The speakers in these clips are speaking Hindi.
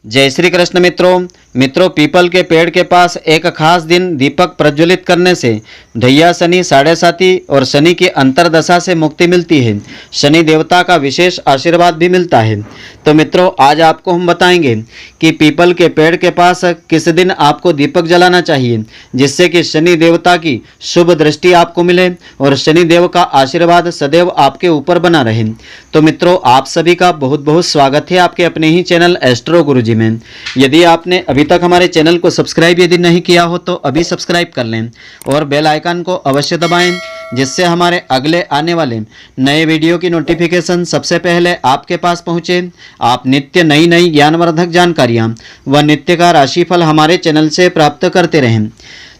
जय श्री कृष्ण मित्रों पीपल के पेड़ के पास एक खास दिन दीपक प्रज्वलित करने से ढैया शनि साढ़े साती और शनि की अंतरदशा से मुक्ति मिलती है। शनि देवता का विशेष आशीर्वाद भी मिलता है। तो मित्रों, आज आपको हम बताएंगे कि पीपल के पेड़ के पास किस दिन आपको दीपक जलाना चाहिए, जिससे कि शनि देवता की शुभ दृष्टि आपको मिले और शनि देव का आशीर्वाद सदैव आपके ऊपर बना रहे। तो मित्रों, आप सभी का बहुत बहुत स्वागत है आपके अपने ही चैनल एस्ट्रो गुरुजी में। यदि आपने अभी तक हमारे चैनल को सब्सक्राइब यदि नहीं किया हो तो अभी सब्सक्राइब कर लें और बेल आइकन को अवश्य दबाएं, जिससे हमारे अगले आने वाले नए वीडियो की नोटिफिकेशन सबसे पहले आपके पास पहुंचे। आप नित्य नई नई ज्ञानवर्धक जानकारियां व नित्य का राशिफल हमारे चैनल से प्राप्त करते रहें।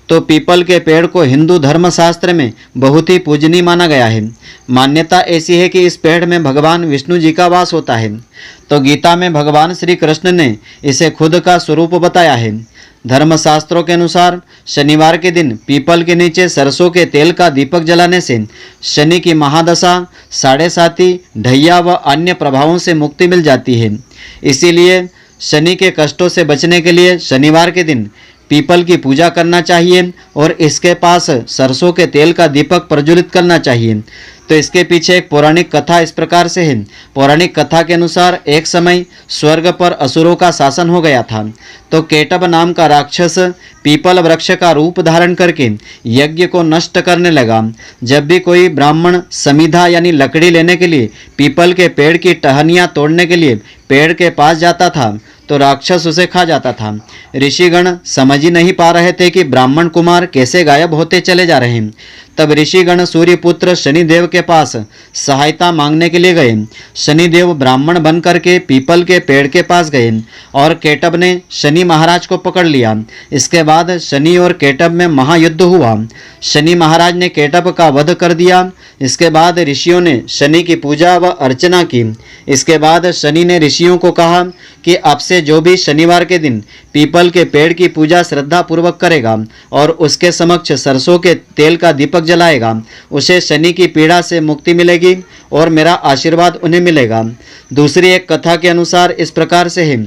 तो पीपल के पेड़ को हिंदू धर्मशास्त्र में बहुत ही पूजनीय माना गया है। मान्यता ऐसी है कि इस पेड़ में भगवान विष्णु जी का वास होता है। तो गीता में भगवान श्री कृष्ण ने इसे खुद का स्वरूप बताया है। धर्मशास्त्रों के अनुसार शनिवार के दिन पीपल के नीचे सरसों के तेल का दीपक जलाने से शनि की महादशा, साढ़े साती, ढैया व अन्य प्रभावों से मुक्ति मिल जाती है। इसीलिए शनि के कष्टों से बचने के लिए शनिवार के दिन पीपल की पूजा करना चाहिए और इसके पास सरसों के तेल का दीपक प्रज्वलित करना चाहिए। तो इसके पीछे एक पौराणिक कथा इस प्रकार से है। पौराणिक कथा के अनुसार एक समय स्वर्ग पर असुरों का शासन हो गया था। तो केटब नाम का राक्षस पीपल वृक्ष का रूप धारण करके यज्ञ को नष्ट करने लगा। जब भी कोई ब्राह्मण समिधा यानी लकड़ी लेने के लिए पीपल के पेड़ की टहनियाँ तोड़ने के लिए पेड़ के पास जाता था तो राक्षस उसे खा जाता था। ऋषिगण समझ ही नहीं पा रहे थे कि ब्राह्मण कुमार कैसे गायब होते चले जा रहे हैं। तब ऋषिगण सूर्यपुत्र शनिदेव के पास सहायता मांगने के लिए गए। शनिदेव ब्राह्मण बन करके पीपल के पेड़ के पास गए और केटब ने शनि महाराज को पकड़ लिया। इसके बाद शनि और केटब में महायुद्ध हुआ। शनि महाराज ने केटब का वध कर दिया। इसके बाद ऋषियों ने शनि की पूजा व अर्चना की। इसके बाद शनि ने ऋषियों को कहा कि अब से जो भी शनिवार के दिन पीपल के पेड़ की पूजा श्रद्धा पूर्वक करेगा और उसके समक्ष सरसों के तेल का दीपक जलाएगा, उसे शनि की पीड़ा से मुक्ति मिलेगी और मेरा आशीर्वाद उन्हें मिलेगा। दूसरी एक कथा के अनुसार इस प्रकार से है।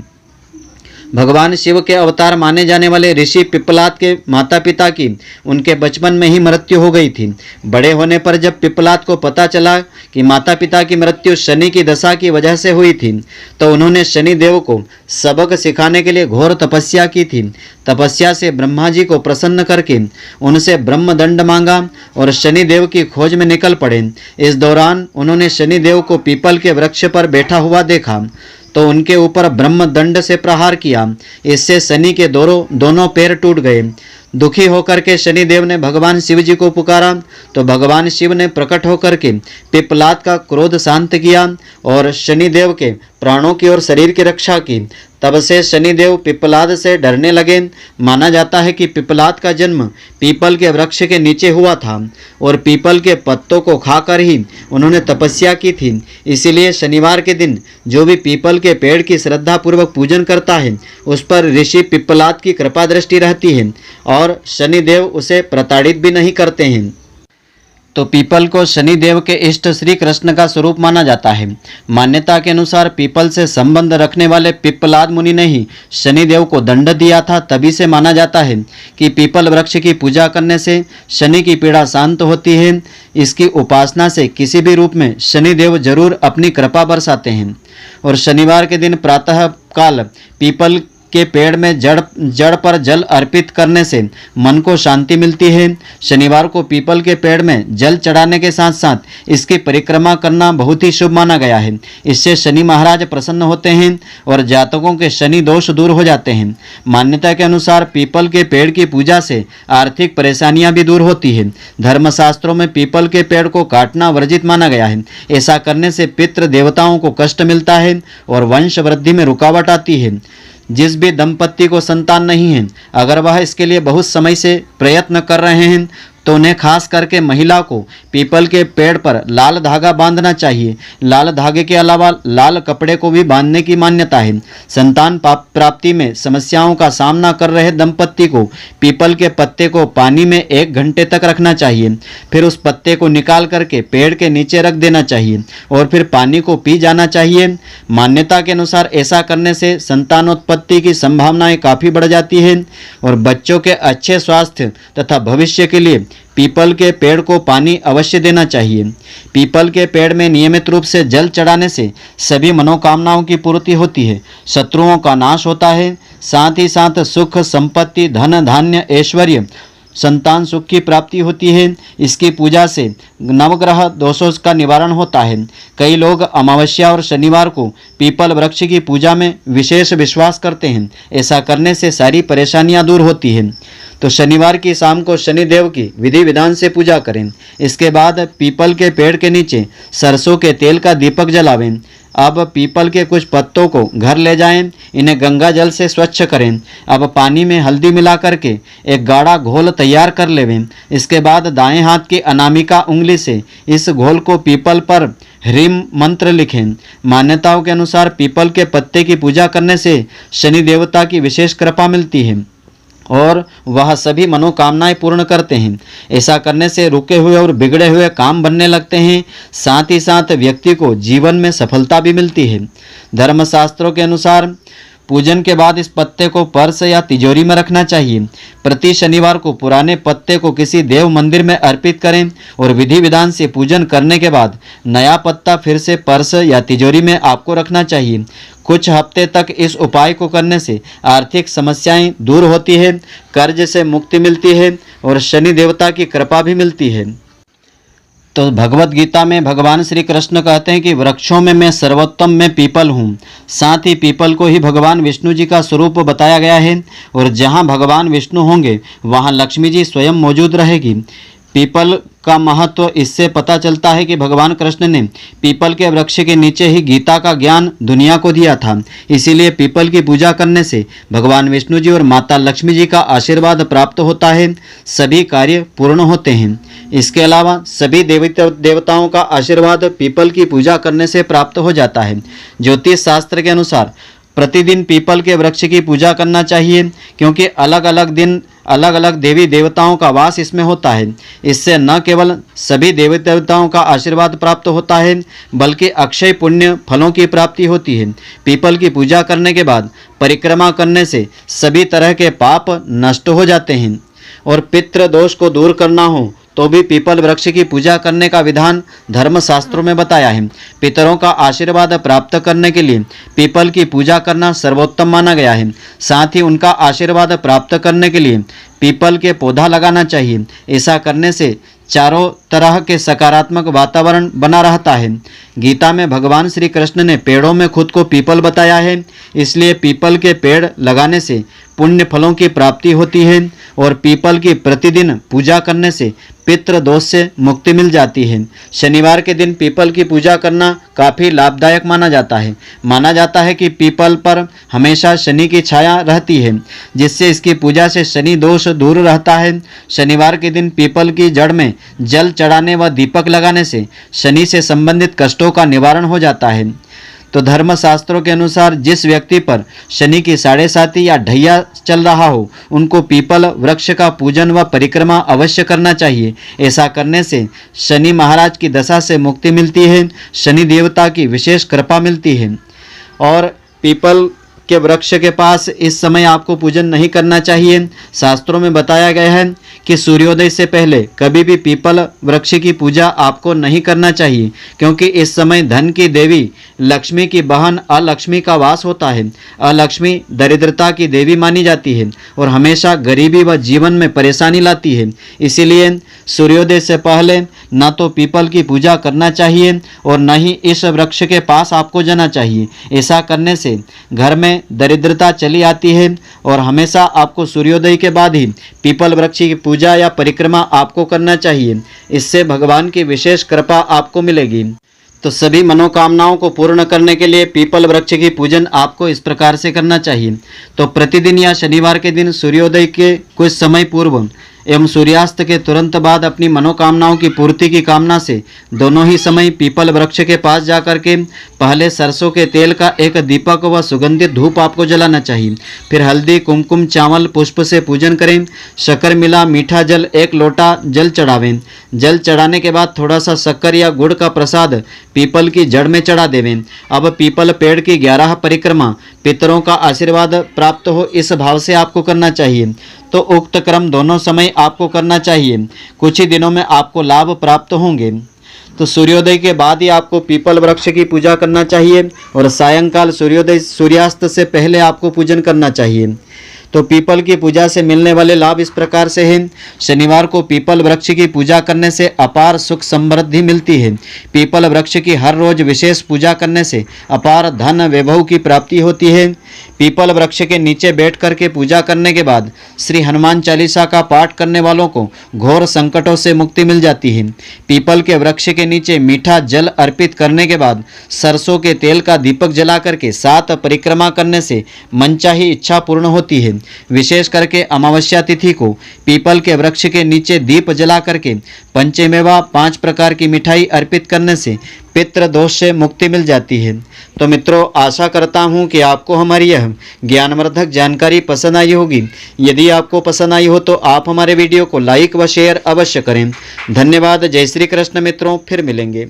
भगवान शिव के अवतार माने जाने वाले ऋषि पिप्पलाद के माता पिता की उनके बचपन में ही मृत्यु हो गई थी। बड़े होने पर जब पिप्पलाद को पता चला कि माता पिता की मृत्यु शनि की दशा की वजह से हुई थी, तो उन्होंने शनि देव को सबक सिखाने के लिए घोर तपस्या की थी। तपस्या से ब्रह्मा जी को प्रसन्न करके उनसे ब्रह्मदंड मांगा और शनि देव की खोज में निकल पड़े। इस दौरान उन्होंने शनि देव को पीपल के वृक्ष पर बैठा हुआ देखा तो उनके ऊपर ब्रह्मदंड से प्रहार किया। इससे शनि के दोनों पैर टूट गए। दुखी होकर के शनि देव ने भगवान शिव जी को पुकारा तो भगवान शिव ने प्रकट होकर के पिप्पलाद का क्रोध शांत किया और शनि देव के प्राणों की और शरीर की रक्षा की। तब से शनि देव पिप्पलाद से डरने लगे। माना जाता है कि पिप्पलाद का जन्म पीपल के वृक्ष के नीचे हुआ था और पीपल के पत्तों को खाकर ही उन्होंने तपस्या की थी। इसीलिए शनिवार के दिन जो भी पीपल के पेड़ की श्रद्धा पूर्वक पूजन करता है उस पर ऋषि पिप्पलाद की कृपा दृष्टि रहती है और शनि देव उसे प्रताड़ित भी नहीं करते हैं। तो पीपल को शनि देव के इष्ट श्री कृष्ण का स्वरूप माना जाता है। मान्यता के अनुसार पीपल से संबंध रखने वाले पिप्पलाद मुनि ने ही शनि देव को दंड दिया था। तभी से माना जाता है कि पीपल वृक्ष की पूजा करने से शनि की पीड़ा शांत होती है। इसकी उपासना से किसी भी रूप में शनि देव जरूर अपनी कृपा बरसाते हैं। और शनिवार के दिन प्रातः काल पीपल के पेड़ में जड़ पर जल अर्पित करने से मन को शांति मिलती है। शनिवार को पीपल के पेड़ में जल चढ़ाने के साथ साथ इसकी परिक्रमा करना बहुत ही शुभ माना गया है। इससे शनि महाराज प्रसन्न होते हैं और जातकों के शनि दोष दूर हो जाते हैं। मान्यता के अनुसार पीपल के पेड़ की पूजा से आर्थिक परेशानियां भी दूर होती है। धर्मशास्त्रों में पीपल के पेड़ को काटना वर्जित माना गया है। ऐसा करने से पितृ देवताओं को कष्ट मिलता है और वंश वृद्धि में रुकावट आती है। जिस भी दंपत्ति को संतान नहीं है, अगर वह इसके लिए बहुत समय से प्रयत्न कर रहे हैं तो उन्हें खास करके महिला को पीपल के पेड़ पर लाल धागा बांधना चाहिए। लाल धागे के अलावा लाल कपड़े को भी बांधने की मान्यता है। संतान प्राप्ति में समस्याओं का सामना कर रहे दंपत्ति को पीपल के पत्ते को पानी में 1 घंटे तक रखना चाहिए। फिर उस पत्ते को निकाल करके पेड़ के नीचे रख देना चाहिए और फिर पानी को पी जाना चाहिए। मान्यता के अनुसार ऐसा करने से संतानोत्पत्ति की संभावनाएं काफ़ी बढ़ जाती है और बच्चों के अच्छे स्वास्थ्य तथा भविष्य के लिए पीपल के पेड़ को पानी अवश्य देना चाहिए। पीपल के पेड़ में नियमित रूप से जल चढ़ाने से सभी मनोकामनाओं की पूर्ति होती है, शत्रुओं का नाश होता है, साथ ही साथ सुख, संपत्ति, धन, धान्य, ऐश्वर्य, संतान सुख की प्राप्ति होती है। इसकी पूजा से नवग्रह दोषों का निवारण होता है। कई लोग अमावस्या और शनिवार को पीपल वृक्ष की पूजा में विशेष विश्वास करते हैं। ऐसा करने से सारी परेशानियां दूर होती हैं। तो शनिवार की शाम को शनिदेव की विधि विधान से पूजा करें। इसके बाद पीपल के पेड़ के नीचे सरसों के तेल का दीपक जलावें। अब पीपल के कुछ पत्तों को घर ले जाएं, इन्हें गंगा जल से स्वच्छ करें। अब पानी में हल्दी मिला करके एक गाढ़ा घोल तैयार कर लेवें। इसके बाद दाएं हाथ की अनामिका उंगली से इस घोल को पीपल पर ह्रीम मंत्र लिखें। मान्यताओं के अनुसार पीपल के पत्ते की पूजा करने से शनि देवता की विशेष कृपा मिलती है और वह सभी मनोकामनाएं पूर्ण करते हैं। ऐसा करने से रुके हुए और बिगड़े हुए काम बनने लगते हैं। साथ ही साथ व्यक्ति को जीवन में सफलता भी मिलती है। धर्मशास्त्रों के अनुसार पूजन के बाद इस पत्ते को पर्स या तिजोरी में रखना चाहिए। प्रति शनिवार को पुराने पत्ते को किसी देव मंदिर में अर्पित करें और विधि विधान से पूजन करने के बाद नया पत्ता फिर से पर्स या तिजोरी में आपको रखना चाहिए। कुछ हफ्ते तक इस उपाय को करने से आर्थिक समस्याएं दूर होती है, कर्ज से मुक्ति मिलती है और शनि देवता की कृपा भी मिलती है। तो भगवत गीता में भगवान श्री कृष्ण कहते हैं कि वृक्षों में मैं सर्वोत्तम मैं पीपल हूँ। साथ ही पीपल को ही भगवान विष्णु जी का स्वरूप बताया गया है और जहाँ भगवान विष्णु होंगे वहाँ लक्ष्मी जी स्वयं मौजूद रहेगी। पीपल का महत्व इससे पता चलता है कि भगवान कृष्ण ने पीपल के वृक्ष के नीचे ही गीता का ज्ञान दुनिया को दिया था। इसीलिए पीपल की पूजा करने से भगवान विष्णु जी और माता लक्ष्मी जी का आशीर्वाद प्राप्त होता है, सभी कार्य पूर्ण होते हैं। इसके अलावा सभी देवताओं का आशीर्वाद पीपल की पूजा करने से प्राप्त हो जाता है। ज्योतिष शास्त्र के अनुसार प्रतिदिन पीपल के वृक्ष की पूजा करना चाहिए, क्योंकि अलग अलग दिन अलग अलग देवी देवताओं का वास इसमें होता है। इससे न केवल सभी देवी देवताओं का आशीर्वाद प्राप्त होता है, बल्कि अक्षय पुण्य फलों की प्राप्ति होती है। पीपल की पूजा करने के बाद परिक्रमा करने से सभी तरह के पाप नष्ट हो जाते हैं और पितृ दोष को दूर करना हो तो भी पीपल वृक्ष की पूजा करने का विधान धर्मशास्त्रों में बताया है। पितरों का आशीर्वाद प्राप्त करने के लिए पीपल की पूजा करना सर्वोत्तम माना गया है। साथ ही उनका आशीर्वाद प्राप्त करने के लिए पीपल के पौधा लगाना चाहिए। ऐसा करने से चारों तरह के सकारात्मक वातावरण बना रहता है। गीता में भगवान श्री कृष्ण ने पेड़ों में खुद को पीपल बताया है, इसलिए पीपल के पेड़ लगाने से पुण्य फलों की प्राप्ति होती है और पीपल की प्रतिदिन पूजा करने से पितृ दोष से मुक्ति मिल जाती है। शनिवार के दिन पीपल की पूजा करना काफ़ी लाभदायक माना जाता है। माना जाता है कि पीपल पर हमेशा शनि की छाया रहती है, जिससे इसकी पूजा से शनि दोष दूर रहता है। शनिवार के दिन पीपल की जड़ में जल चढ़ाने व दीपक लगाने से शनि से संबंधित कष्टों का निवारण हो जाता है। तो धर्मशास्त्रों के अनुसार जिस व्यक्ति पर शनि की 7.5 या ढैया चल रहा हो, उनको पीपल वृक्ष का पूजन व परिक्रमा अवश्य करना चाहिए। ऐसा करने से शनि महाराज की दशा से मुक्ति मिलती है, शनि देवता की विशेष कृपा मिलती है। और पीपल के वृक्ष के पास इस समय आपको पूजन नहीं करना चाहिए। शास्त्रों में बताया गया है कि सूर्योदय से पहले कभी भी पीपल वृक्ष की पूजा आपको नहीं करना चाहिए, क्योंकि इस समय धन की देवी लक्ष्मी की बहन अलक्ष्मी का वास होता है। अलक्ष्मी दरिद्रता की देवी मानी जाती है और हमेशा गरीबी व जीवन में परेशानी लाती है। इसीलिए सूर्योदय से पहले न तो पीपल की पूजा करना चाहिए और न ही इस वृक्ष के पास आपको जाना चाहिए। ऐसा करने से घर में दरिद्रता चली आती है और हमेशा आपको सूर्योदय के बाद ही पीपल वृक्ष की पूजा या परिक्रमा आपको करना चाहिए। इससे भगवान की विशेष कृपा आपको मिलेगी। तो सभी मनोकामनाओं को पूर्ण करने के लिए पीपल वृक्ष की पूजन आपको इस प्रकार से करना चाहिए। तो प्रतिदिन या शनिवार के दिन सूर्योदय के कुछ समय पूर्व एवं सूर्यास्त के तुरंत बाद अपनी मनोकामनाओं की पूर्ति की कामना से दोनों ही समय पीपल वृक्ष के पास जाकर के पहले सरसों के तेल का एक दीपक व सुगंधित धूप आपको जलाना चाहिए। फिर हल्दी, कुमकुम, चावल, पुष्प से पूजन करें। शक्कर मिला मीठा जल 1 लोटा जल चढ़ावें। जल चढ़ाने के बाद थोड़ा सा शक्कर या गुड़ का प्रसाद पीपल की जड़ में चढ़ा देवें। अब पीपल पेड़ की 11 परिक्रमा पितरों का आशीर्वाद प्राप्त हो इस भाव से आपको करना चाहिए। तो उक्त क्रम दोनों समय आपको करना चाहिए। कुछ ही दिनों में आपको लाभ प्राप्त होंगे। तो सूर्योदय के बाद ही आपको पीपल वृक्ष की पूजा करना चाहिए और सायंकाल सूर्यास्त से पहले आपको पूजन करना चाहिए। तो पीपल की पूजा से मिलने वाले लाभ इस प्रकार से हैं। शनिवार को पीपल वृक्ष की पूजा करने से अपार सुख समृद्धि मिलती है। पीपल वृक्ष की हर रोज विशेष पूजा करने से अपार धन वैभव की प्राप्ति होती है। पीपल वृक्ष के नीचे बैठ करके पूजा करने के बाद श्री हनुमान चालीसा का पाठ करने वालों को घोर संकटों से मुक्ति मिल जाती है। पीपल के वृक्ष के नीचे मीठा जल अर्पित करने के बाद सरसों के तेल का दीपक जला करके 7 परिक्रमा करने से मनचाही इच्छा पूर्ण होती है। विशेष करके अमावस्या तिथि को पीपल के वृक्ष के नीचे दीप जला करके पंचमेवा 5 प्रकार की मिठाई अर्पित करने से पितृ दोष से मुक्ति मिल जाती है। तो मित्रों, आशा करता हूँ कि आपको हमारी यह ज्ञानवर्धक जानकारी पसंद आई होगी। यदि आपको पसंद आई हो तो आप हमारे वीडियो को लाइक व शेयर अवश्य करें। धन्यवाद। जय श्री कृष्ण मित्रों, फिर मिलेंगे।